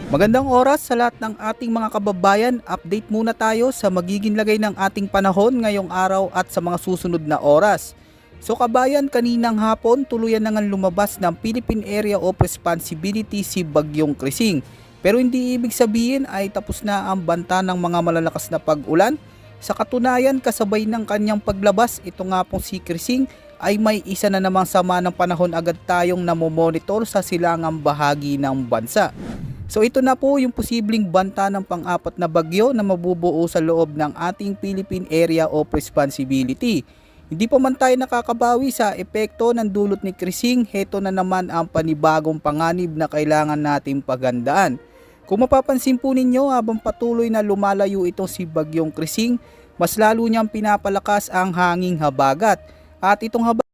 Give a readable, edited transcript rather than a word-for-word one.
Magandang oras sa lahat ng ating mga kababayan. Update muna tayo sa magiging lagay ng ating panahon ngayong araw at sa mga susunod na oras. So kabayan, kaninang hapon tuluyan na nga lumabas ng Philippine Area of Responsibility si Bagyong Krising. Pero hindi ibig sabihin ay tapos na ang banta ng mga malalakas na pag-ulan. Sa katunayan, kasabay ng kanyang paglabas, ito nga pong si Krising ay may isa na namang sama ng panahon agad tayong namomonitor sa silangang bahagi ng bansa. So ito na po yung posibleng banta ng pang-apat na bagyo na mabubuo sa loob ng ating Philippine Area of Responsibility. Hindi pa man tayo nakakabawi sa epekto ng dulot ni Krising, heto na naman ang panibagong panganib na kailangan nating paghandaan. Kung mapapansin po ninyo, habang patuloy na lumalayo itong si Bagyong Krising, mas lalo niyang pinapalakas ang hanging habagat. At itong habagat